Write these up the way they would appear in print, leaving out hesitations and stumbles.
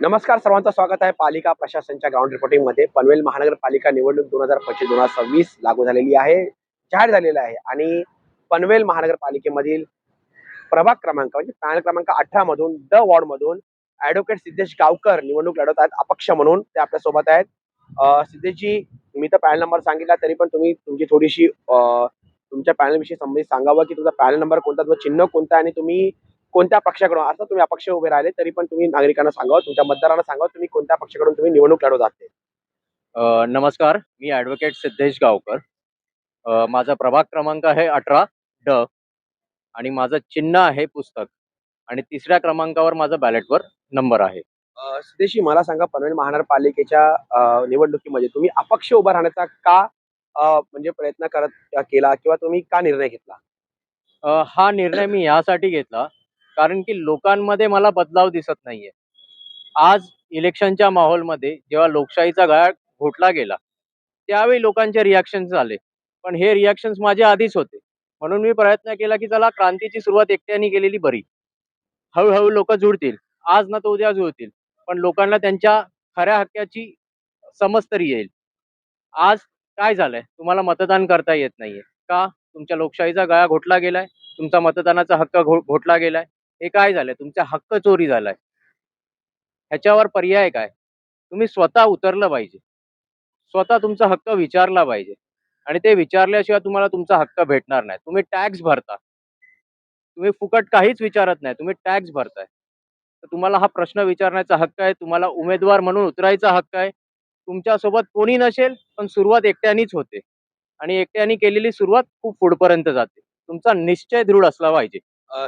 नमस्कार, सर्वांचं स्वागत आहे पालिका प्रशासनच्या ग्राउंड रिपोर्टिंग मध्ये. पनवेल महानगरपालिका निवडणूक 2025-2026 लागू झालेली आहे, जाहीर झालेला आहे. आणि पनवेल महानगरपालिकेमधील प्रभाग क्रमांक म्हणजे पॅनल क्रमांक 18 मधून ड वॉर्ड मधून ऍडव्होकेट सिद्धेश गावकर निवडणूक लढवत आहेत अपक्ष म्हणून. ते आपल्या सोबत आहेत. सिद्धेशजी, मी तर पॅनल नंबर सांगितला, तरी पण तुम्ही तुमची थोडीशी तुमच्या पॅनल विषयी संबंधित सांगावं की तुमचा पॅनल नंबर कोणता, तुमचं चिन्ह कोणतं आणि तुम्ही कोणत्या पक्षाकडून, असं तुम्ही अपक्ष उभे राहिले तरी पण तुम्ही नागरिकांना सांगावं, तुमच्या मतदारांना सांगावं तुम्ही कोणत्या पक्षाकडून तुम्ही निवडणूक लढवत आहात. नमस्कार, मी ॲडव्होकेट सिद्धेश गावकर. माझा प्रभाग क्रमांक आहे 18 ड आणि माझं चिन्ह आहे पुस्तक आणि तिसऱ्या क्रमांकावर माझा बॅलेटवर नंबर आहे. सिद्धेशजी, मला सांगा, पनवेल महानगरपालिकेच्या निवडणुकीमध्ये तुम्ही अपक्ष उभा राहण्याचा का म्हणजे प्रयत्न केला किंवा तुम्ही का निर्णय घेतला? हा निर्णय मी यासाठी घेतला कारण की लोकांमध्ये मला बदलाव दिसत नाहीये. आज इलेक्शनच्या माहोलमध्ये जेव्हा लोकशाहीचा गळा घोटला गेला त्यावेळी लोकांचे रिॲक्शन्स आले, पण हे रिॲक्शन्स माझे आधीच होते. म्हणून मी प्रयत्न केला की चला क्रांतीची सुरुवात एकट्याने केलेली बरी. हळूहळू लोक जुळतील, आज ना तो उद्या जुळतील, पण लोकांना त्यांच्या खऱ्या हक्काची समज तरी येईल. आज काय झालंय, तुम्हाला मतदान करता येत नाहीये का? तुमच्या लोकशाहीचा गळा घोटला गेलाय, तुमचा मतदानाचा हक्क घोटला गेलाय. हे काय झालंय, तुमचा हक्क चोरी झालाय. ह्याच्यावर पर्याय काय? तुम्ही स्वतः उतरलं पाहिजे, स्वतः तुमचा हक्क विचारला पाहिजे आणि ते विचारल्याशिवाय तुम्हाला तुमचा हक्क भेटणार नाही. तुम्ही टॅक्स भरता, तुम्ही फुकट काहीच विचारत नाही, तुम्ही टॅक्स भरताय. तर तुम्हाला हा प्रश्न विचारण्याचा हक्क आहे, तुम्हाला उमेदवार म्हणून उतरायचा हक्क आहे. तुमच्यासोबत कोणी नसेल, पण सुरुवात एकट्यानेच होते आणि एकट्याने केलेली सुरुवात खूप पुढपर्यंत जाते. तुमचा निश्चय दृढ असला पाहिजे.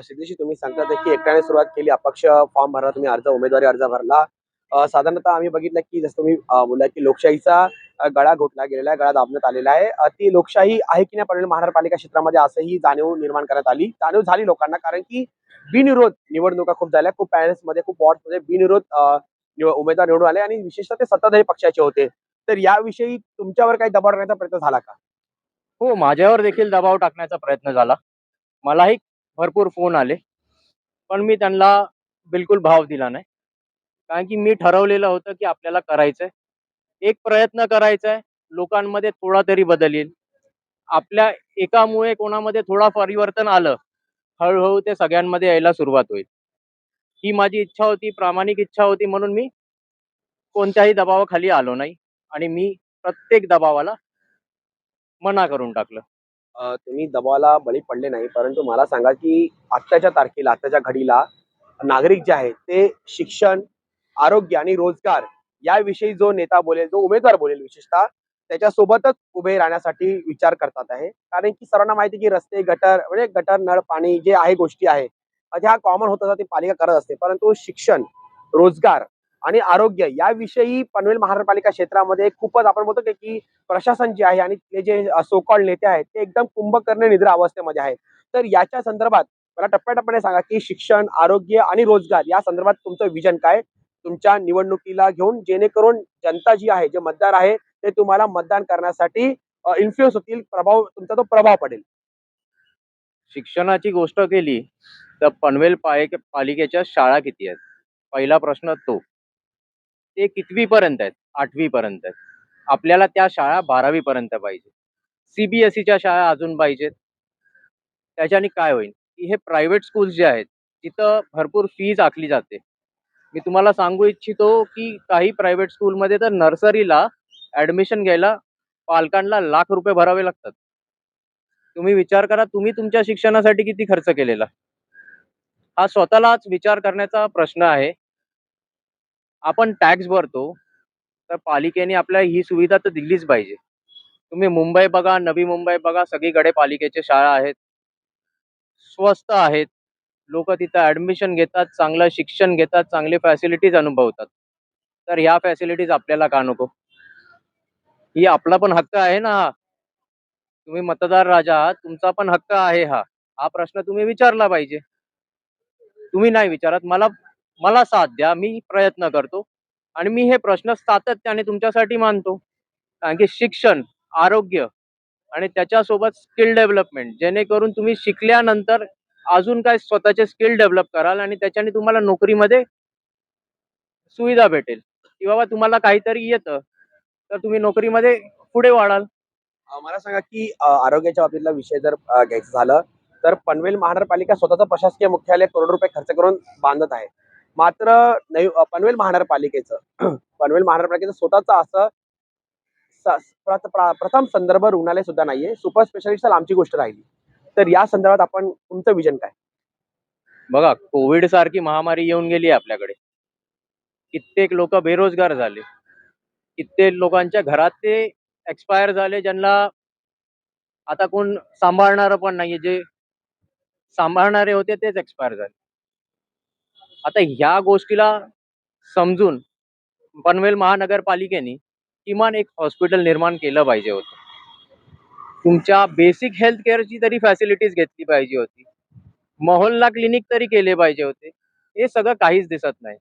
सिद्धेशजी, तुम्ही सांगता की एकट्याने सुरुवात केली, अपक्ष फॉर्म भरला, तुम्ही उमेदवारी अर्ज भरला. साधारणतः आम्ही बघितलं की जसं तुम्ही बोलला की लोकशाहीचा गळा घोटला गेलेला आहे, गळा दाबण्यात आलेला आहे. ती लोकशाही आहे की नाही पनवेल महानगरपालिका क्षेत्रामध्ये, असंही जाणीव निर्माण करण्यात आली, जाणीव झाली लोकांना. कारण की बिनविरोध निवडणुका खूप झाल्या, खूप पॅनल्समध्ये, खूप वॉर्ड्समध्ये बिनविरोध उमेदवार निवडून आले आणि विशेषतः ते सत्ताधारी पक्षाचे होते. तर याविषयी तुमच्यावर काही दबाव टाकण्याचा प्रयत्न झाला का? हो, माझ्यावर देखील दबाव टाकण्याचा प्रयत्न झाला. मलाही भरपूर फोन आले, पण मी त्यांना बिलकुल भाव दिला नाही. कारण की मी ठरवलेलं होतं की आपल्याला करायचंय, एक प्रयत्न करायचा आहे, लोकांमध्ये थोडा तरी बदल येईल. आपल्या एकामुळे कोणामध्ये थोडा परिवर्तन आलं, हळूहळू ते सगळ्यांमध्ये यायला सुरुवात होईल. ही माझी इच्छा होती, प्रामाणिक इच्छा होती, म्हणून मी कोणत्याही दबावाखाली आलो नाही आणि मी प्रत्येक दबावाला मना करून टाकलं. तुम्ही दबावाला बळी पडले नाही, परंतु मला सांगा की आत्ताच्या तारखेला, आत्ताच्या घडीला नागरिक जे आहेत ते शिक्षण, आरोग्य आणि रोजगार याविषयी जो नेता बोलेल, जो उमेदवार बोलेल, विशेषतः त्याच्यासोबतच उभे राहण्यासाठी विचार करतात आहे. कारण की सर्वांना माहिती की रस्ते, गटर म्हणजे गटर, नळ, पाणी जे आहे गोष्टी आहे, ह्या कॉमन होत असतात, ती पालिका करत असते. परंतु शिक्षण, रोजगार आणि आरोग्य याविषयी पनवेल महानगरपालिका क्षेत्रामध्ये खूपच, आपण बोलतो की प्रशासन जे आहे आणि ते जे सो कॉल्ड नेते आहेत ते एकदम कुंभकर्ण निद्रा अवस्थेमध्ये आहे. तर याच्या संदर्भात मला टप्प्याटप्प्याने सांगा की शिक्षण, आरोग्य आणि रोजगार या संदर्भात तुमचं विजन काय तुमच्या निवडणुकीला घेऊन, जेणेकरून जनता जी आहे, जे मतदार आहे, ते तुम्हाला मतदान करण्यासाठी इन्फ्लुएन्स होतील, तुमचा तो प्रभाव पडेल. शिक्षणाची गोष्ट केली तर पनवेल पालिकेच्या शाळा किती आहेत? पहिला प्रश्न तो. ते कितवी पर्यंत आहेत? 8वी पर्यंत आहेत. आपल्याला त्या शाळा 12वी पर्यंत पाहिजे. सीबीएसईच्या शाळा अजून पाहिजेत. त्याच्याने काय होईल की हे प्रायव्हेट स्कूल्स जे आहेत, तिथं भरपूर फीज आखली जाते. मी तुम्हाला सांगू इच्छितो की काही प्रायव्हेट स्कूलमध्ये तर नर्सरीला ऍडमिशन घ्यायला पालकांना लाख रुपये भरावे लागतात. तुम्ही विचार करा, तुम्ही तुमच्या शिक्षणासाठी किती खर्च केलेला. हा स्वतःलाच विचार करण्याचा प्रश्न आहे. आपण टॅक्स भरतो, तर पालिकेने आपल्याला ही सुविधा तर दिलीच पाहिजे. तुम्ही मुंबई बघा, नवी मुंबई बघा, सगळीकडे पालिकेच्या शाळा आहेत, स्वस्त आहेत. लोक तिथं ऍडमिशन घेतात, चांगलं शिक्षण घेतात, चांगले फॅसिलिटीज अनुभवतात. तर ह्या फॅसिलिटीज आपल्याला का नको? ही आपला पण हक्क आहे ना. तुम्ही मतदार राजा आहात, तुमचा पण हक्क आहे हा. हा प्रश्न तुम्ही विचारला पाहिजे. तुम्ही नाही विचारत. मला मला साथ द्या, मी प्रयत्न करतो आणि मी हे प्रश्न सातत्याने तुमच्यासाठी मांडतो. कारण की शिक्षण, आरोग्य आणि त्याच्यासोबत स्किल डेव्हलपमेंट, जेणेकरून तुम्ही शिकल्यानंतर अजून काय स्वतःचे स्किल डेव्हलप कराल आणि त्याच्याने तुम्हाला नोकरीमध्ये सुविधा भेटेल की बाबा तुम्हाला काहीतरी येतं तर तुम्ही नोकरीमध्ये पुढे वाढाल. मला सांगा की आरोग्याच्या बाबतीतला विषय जर घ्यायचं झालं तर पनवेल महानगरपालिका स्वतःचं प्रशासकीय मुख्यालय करोड रुपये खर्च करून बांधत आहे. मात्र पनवेल महानगरपालिकेचं पनवेल महानगरपालिकेचं स्वतःचं असं प्रथम संदर्भ रुग्णालय सुद्धा नाहीये. सुपर स्पेशालिस्ट आमची गोष्ट राहिली. तर या संदर्भात आपण तुमचं विजन काय? बघा, कोविड सारखी महामारी येऊन गेली आपल्याकडे. कित्येक लोक बेरोजगार झाले. कित्येक लोकांच्या घरात ते एक्सपायर झाले, ज्यांना आता कोण सांभाळणारं पण नाहीये. जे सांभाळणारे होते तेच एक्सपायर झाले. आता ह्या गोष्टीला समजून पनवेल महानगरपालिकेने किमान एक हॉस्पिटल निर्माण केलं पाहिजे होतं. तुमच्या बेसिक हेल्थ केअरची तरी फॅसिलिटीज घेतली पाहिजे होती. मोहल्ला क्लिनिक तरी केले पाहिजे होते. हे सगळं काहीच दिसत नाही.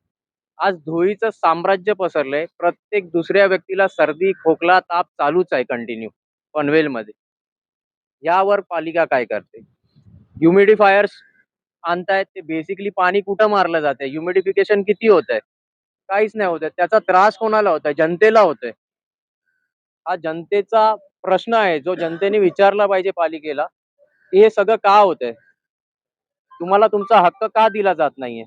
आज धुळीचं साम्राज्य पसरलंय. प्रत्येक दुसऱ्या व्यक्तीला सर्दी, खोकला, ताप चालूच आहे कंटिन्यू पनवेलमध्ये. यावर पालिका काय करते? ह्युमिडिफायर्स आणतायत, ते बेसिकली पाणी कुठं मारलं जातंय? ह्युमिडिफिकेशन किती होत आहे? काहीच नाही होत आहे. त्याचा त्रास कोणाला होत आहे? जनतेला होतोय. हा जनतेचा प्रश्न आहे, जो जनतेने विचारला पाहिजे पालिकेला, की हे सगळं का होतंय? तुम्हाला तुमचा हक्क का दिला जात नाहीये?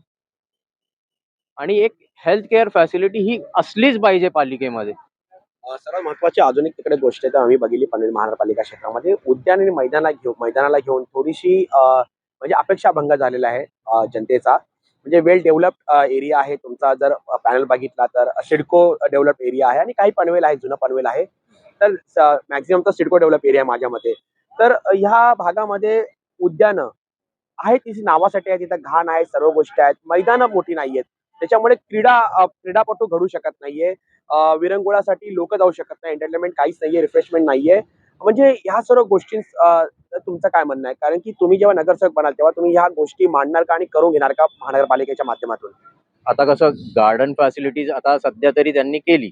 आणि एक हेल्थ केअर फॅसिलिटी ही असलीच पाहिजे पालिकेमध्ये. सर्वात महत्वाची आधुनिक तिकडे गोष्ट तर आम्ही बघितली पनवेल महानगरपालिका क्षेत्रामध्ये उद्यान आणि मैदानाला घेऊन थोडीशी म्हणजे अपेक्षा भंग झालेला आहे जनतेचा. म्हणजे वेल डेव्हलप्ड एरिया आहे तुमचा. जर पॅनल बघितला तर सिडको डेव्हलप्ड एरिया आहे आणि काही पनवेल आहे, जुनं पनवेल आहे. तर मॅक्झिमम तर सिडको डेव्हलप एरिया आहे माझ्या मते. तर ह्या भागामध्ये उद्यानं आहेत, तिची नावासाठी आहे, तिथं घाण आहे, सर्व गोष्टी आहेत, मैदानं मोठी नाहीयेत. त्याच्यामुळे क्रीडापटू घडू शकत नाहीये. विरंगुळासाठी लोक जाऊ शकत नाही, एंटरटेनमेंट काहीच नाहीये, रिफ्रेशमेंट नाहीये. म्हणजे ह्या सर्व गोष्टी तुमचं काय म्हणणं आहे? कारण की तुम्ही जेव्हा नगरसेवक बनाल तेव्हा तुम्ही ह्या गोष्टी मांडणार का आणि करून घेणार का महानगरपालिकेच्या माध्यमातून? आता कसं, गार्डन फॅसिलिटीज आता सध्या तरी त्यांनी केली,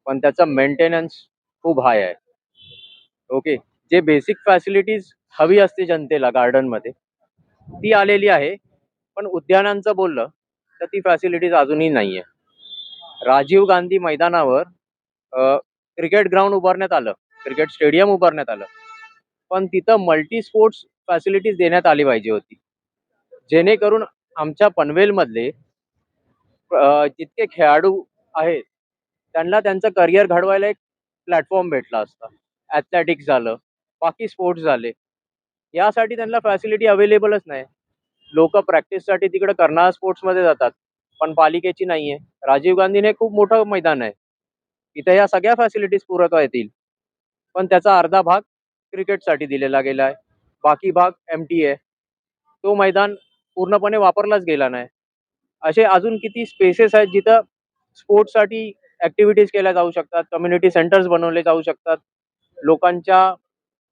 पण त्याचा मेंटेनन्स खूप हाय आहे. ओके. जे बेसिक फॅसिलिटीज हवी असते जनतेला गार्डनमध्ये, ती आलेली आहे. पण उद्यानांचं बोललं तर ती फॅसिलिटीज अजूनही नाहीये. राजीव गांधी मैदानावर क्रिकेट ग्राउंड उभारण्यात आलं, क्रिकेट स्टेडियम उभारण्यात आलं, पण तिथं मल्टी स्पोर्ट्स फॅसिलिटीज देण्यात आली पाहिजे होती, जेणेकरून आमच्या पनवेलमधले जितके खेळाडू आहेत त्यांना त्यांचं करिअर घडवायला एक प्लॅटफॉर्म भेटला असता. ॲथलेटिक्स झालं, बाकी स्पोर्ट्स झाले, यासाठी त्यांना फॅसिलिटी अवेलेबलच नाही. लोक प्रॅक्टिससाठी तिकडे कर्नाळा स्पोर्ट्समध्ये जातात, पण पालिकेची नाहीये. राजीव गांधीने खूप मोठं मैदान आहे, इथे या सगळ्या फॅसिलिटीज पुरवता येतील, पण त्याचा अर्धा भाग क्रिकेटसाठी दिलेला गेला आहे, बाकी भाग एमटी आहे. तो मैदान पूर्णपणे वापरलाच गेला नाही. असे अजून किती स्पेसेस आहेत जिथं स्पोर्ट्ससाठी ऍक्टिव्हिटीज केल्या जाऊ शकतात, कम्युनिटी सेंटर्स बनवले जाऊ शकतात. लोकांच्या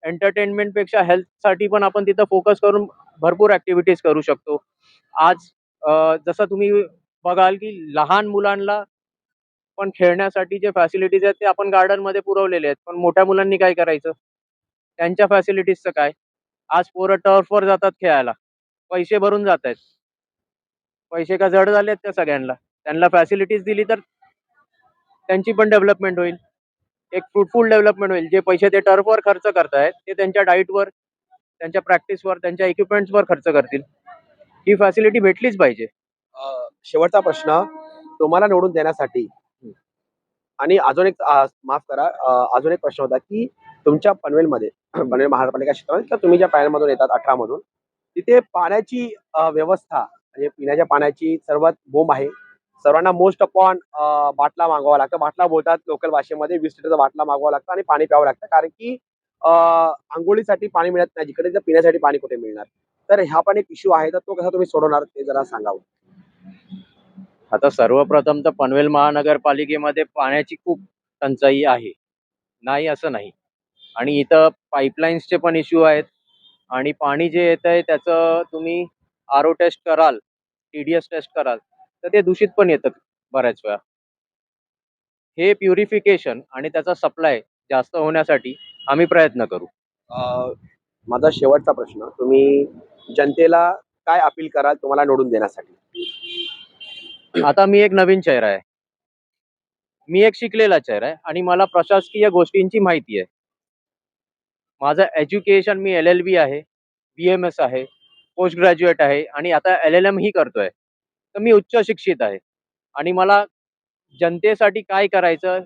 एंटरटेनमेंटपेक्षा हेल्थसाठी पण आपण तिथं फोकस करून भरपूर ऍक्टिव्हिटीज करू शकतो. आज जसं तुम्ही बघाल की लहान मुलांना पण खेळण्यासाठी जे फॅसिलिटीज आहेत ते आपण गार्डनमध्ये पुरवलेले आहेत, पण मोठ्या मुलांनी काय करायचं? त्यांच्या फॅसिलिटीजचं काय? आज पोरं टर्फवर जातात खेळायला, पैसे भरून जात आहेत. पैसे का जड झालेत त्या सगळ्यांना? त्यांना फॅसिलिटीज दिली तर त्यांची पण डेव्हलपमेंट होईल, एक फ्रुटफुल डेव्हलपमेंट होईल. जे पैसे ते टर्फवर खर्च करतायत ते त्यांच्या डाईटवर, त्यांच्या प्रॅक्टिसवर, त्यांच्या इक्विपमेंट्सवर खर्च करतील. ही फॅसिलिटी भेटलीच पाहिजे. शेवटचा प्रश्न तुम्हाला निवडून देण्यासाठी आणि अजून एक माफ करा, अजून एक प्रश्न होता की तुमच्या पनवेलमध्ये पनवेल महानगरपालिका क्षेत्रामध्ये किंवा तुम्ही ज्या पॅनलमधून येतात 18 मधून, तिथे पाण्याची व्यवस्था म्हणजे पिण्याच्या पाण्याची सर्वात बोंब आहे. सर्वांना मोस्ट अपॉन बाटला मागवावा लागतं. बाटला बोलतात लोकल भाषेमध्ये, 20 लिटरचा बाटला मागवावा लागतं आणि पाणी प्यावं लागतं. कारण की अंघोळीसाठी पाणी मिळत नाही जिकडे, तर पिण्यासाठी पाणी कुठे मिळणार? तर हा पण एक इश्यू आहे. तर तो कसा तुम्ही सोडवणार ते जरा सांगावं. आता सर्वप्रथम तर पनवेल महानगरपालिकेमध्ये पाण्याची खूप टंचाई आहे, नाही असं नाही. आणि इथं पाईपलाईन्सचे पण इश्यू आहेत. आणि पाणी जे येत आहे त्याचं तुम्ही आर ओ टेस्ट कराल, TDS टेस्ट कराल, तर ते दूषित पण येतं बऱ्याच वेळा. हे प्युरिफिकेशन आणि त्याचा सप्लाय जास्त होण्यासाठी आम्ही प्रयत्न करू. अ, माझा शेवटचा प्रश्न, तुम्ही जनतेला काय अपील कराल तुम्हाला निवडून देण्यासाठी? आता मी एक नवीन चेहरा आहे, मी एक शिकलेला चेहरा आहे आणि मला प्रशासकीय गोष्टींची माहिती आहे. माझं एज्युकेशन मी LLB आहे, BMS आहे, पोस्ट ग्रॅज्युएट आहे आणि आता LLM ही करतोय. तर मी उच्च शिक्षित आहे आणि मला जनतेसाठी काय करायचं,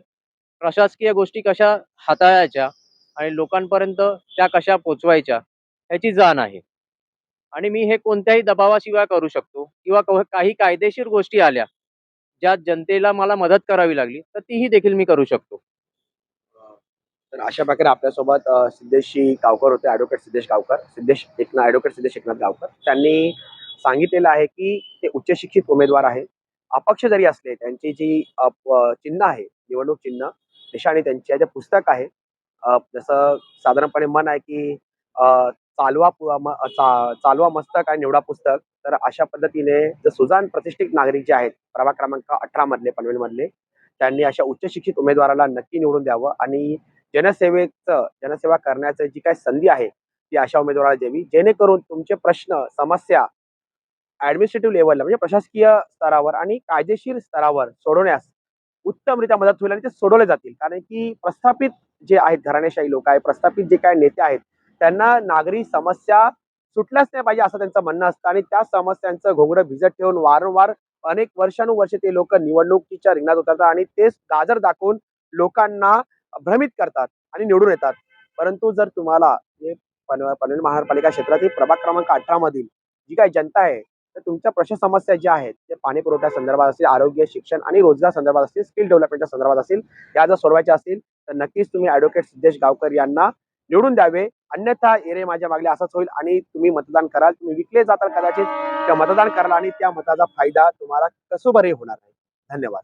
प्रशासकीय गोष्टी कशा हाताळायच्या आणि लोकांपर्यंत त्या कशा पोहोचवायच्या ह्याची जाण आहे. आणि मी हे कोणत्याही दबावाशिवाय करू शकतो किंवा काही कायदेशीर गोष्टी आल्या, ज्यात जनतेला मला मदत करावी लागली, तर तीही देखील मी करू शकतो. तर अशा प्रकारे आपल्यासोबत सिद्धेशजी गावकर होते, ॲडव्होकेट सिद्धेश गावकर, ॲडव्होकेट सिद्धेश एकनाथ गावकर. त्यांनी सांगितलेलं आहे की ते उच्च शिक्षित उमेदवार आहे. अपक्ष जरी असले त्यांची जी चिन्ह आहे, निवडणूक चिन्ह, निशाणी त्यांची आहे, ते पुस्तक आहे. जसं साधारणपणे म्हण आहे की चालवा मस्तक आणि निवडा पुस्तक. तर अशा पद्धतीने जे सुजाण प्रतिष्ठित नागरिक जे आहेत प्रभाग क्रमांक 18 मधले, पनवेलमधले, त्यांनी अशा उच्च शिक्षित उमेदवाराला नक्की निवडून द्यावं आणि जनसेवा करण्याची जी काही संधी आहे ती अशा उमेदवाराला द्यावी, जेणेकरून तुमचे प्रश्न, समस्या ऍडमिनिस्ट्रेटिव्ह लेव्हलला म्हणजे प्रशासकीय स्तरावर आणि कायदेशीर स्तरावर सोडवण्यास उत्तमरित्या मदत होईल आणि ते सोडवले जातील. कारण की प्रस्थापित जे आहेत घराणेशाही लोक आहेत, प्रस्थापित जे काही नेते आहेत, त्यांना नागरी समस्या सुटल्याच नाही पाहिजे असं त्यांचं म्हणणं असतं आणि त्या समस्यांचं घोंगडं भिजत ठेवून वारंवार अनेक वर्षानुवर्षे ते लोक निवडणुकीच्या रिंगणात उतरतात आणि तेच गाजर दाखवून लोकांना भ्रमित करतात आणि निवडून येतात. परंतु जर तुम्हाला हे पनवेल महानगरपालिका क्षेत्रातील प्रभाग क्रमांक 18 मधील जी काही जनता आहे, तर तुमच्या प्रश्न समस्या ज्या आहेत ते पाणी पुरवठ्या संदर्भात असतील, आरोग्य, शिक्षण आणि रोजगार संदर्भात असतील, स्किल डेव्हलपमेंटच्या संदर्भात असतील, या जर सोडवायच्या असतील तर नक्कीच तुम्ही ॲडव्होकेट सिद्धेश गावकर यांना निवडून द्यावे. अन्यथा एरे माझ्या मागले असंच होईल आणि तुम्ही मतदान कराल, तुम्ही विकले जाताल कदाचित, त्या मतदान कराल आणि त्या मताचा फायदा तुम्हाला कसोबरही होणार नाही. धन्यवाद.